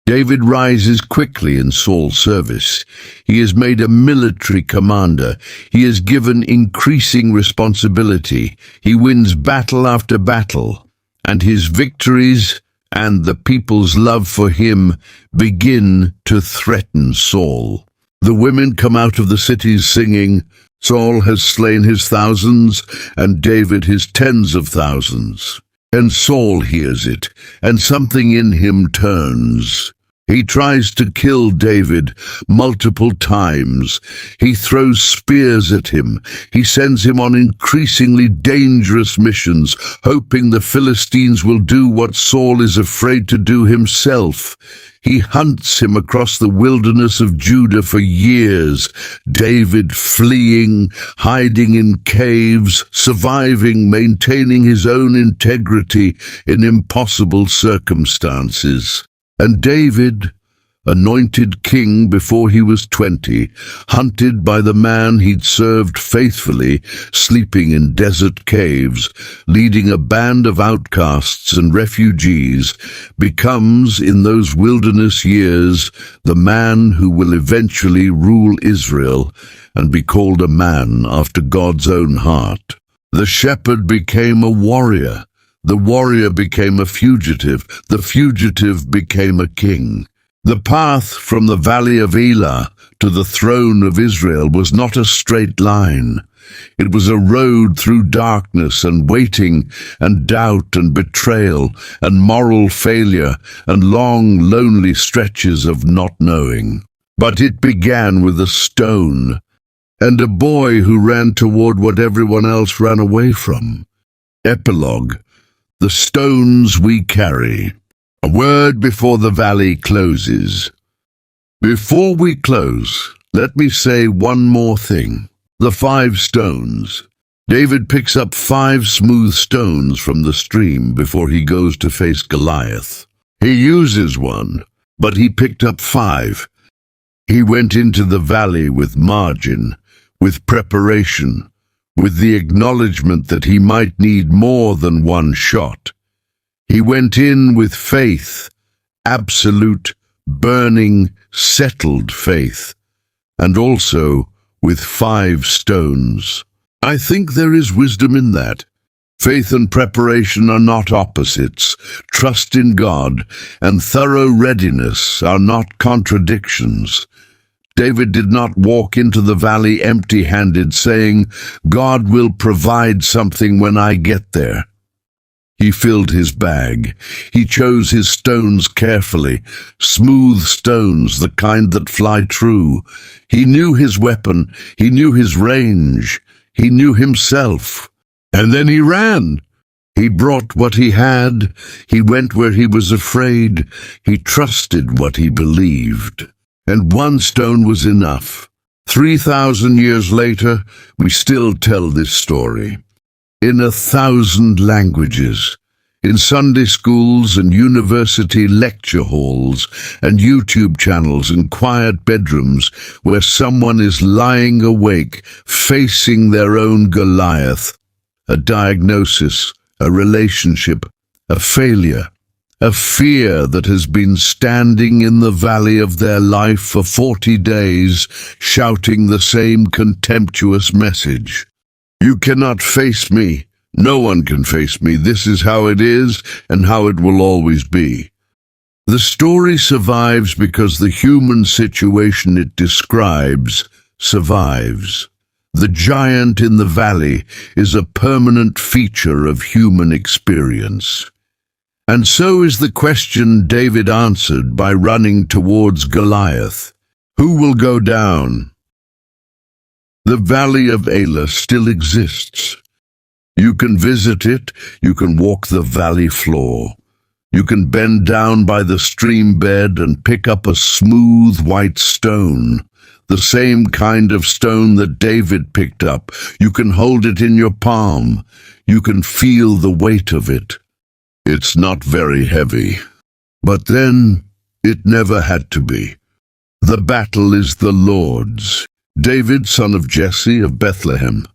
David rises quickly in Saul's service. He is made a military commander. He is given increasing responsibility. He wins battle after battle, and his victories and the people's love for him begin to threaten Saul. The women come out of the cities singing, Saul has slain his thousands, and David his tens of thousands. And Saul hears it, and something in him turns. He tries to kill David multiple times. He throws spears at him. He sends him on increasingly dangerous missions, hoping the Philistines will do what Saul is afraid to do himself. He hunts him across the wilderness of Judah for years, David fleeing, hiding in caves, surviving, maintaining his own integrity in impossible circumstances. And David, anointed king before he was 20, hunted by the man he'd served faithfully, sleeping in desert caves, leading a band of outcasts and refugees, becomes, in those wilderness years, the man who will eventually rule Israel and be called a man after God's own heart. The shepherd became a warrior. The warrior became a fugitive. The fugitive became a king. The path from the valley of Elah to the throne of Israel was not a straight line. It was a road through darkness and waiting and doubt and betrayal and moral failure and long, lonely stretches of not knowing. But it began with a stone. and a boy who ran toward what everyone else ran away from. Epilogue: The stones we carry. A word before the valley closes. Before we close, let me say one more thing. The 5 stones. David picks up 5 smooth stones from the stream before he goes to face Goliath. He uses one, but he picked up 5. He went into the valley with margin, with preparation, with the acknowledgement that he might need more than one shot. He went in with faith, absolute, burning, settled faith, and also with 5 stones. I think there is wisdom in that. Faith and preparation are not opposites. Trust in God and thorough readiness are not contradictions. David did not walk into the valley empty-handed, saying, "God will provide something when I get there." He filled his bag. He chose his stones carefully, smooth stones, the kind that fly true. He knew his weapon. He knew his range. He knew himself. And then he ran. He brought what he had. He went where he was afraid. He trusted what he believed. And one stone was enough. 3,000 years later, we still tell this story. In 1,000 languages, in Sunday schools and university lecture halls and YouTube channels and quiet bedrooms where someone is lying awake, facing their own Goliath, a diagnosis, a relationship, a failure, a fear that has been standing in the valley of their life for 40 days, shouting the same contemptuous message. You cannot face me. No one can face me. This is how it is and how it will always be. The story survives because the human situation it describes survives. The giant in the valley is a permanent feature of human experience. And so is the question David answered by running towards Goliath. Who will go down? The valley of Elah still exists. You can visit it, you can walk the valley floor. You can bend down by the stream bed and pick up a smooth white stone, the same kind of stone that David picked up. You can hold it in your palm. You can feel the weight of it. It's not very heavy. But then, it never had to be. The battle is the Lord's. David, son of Jesse of Bethlehem,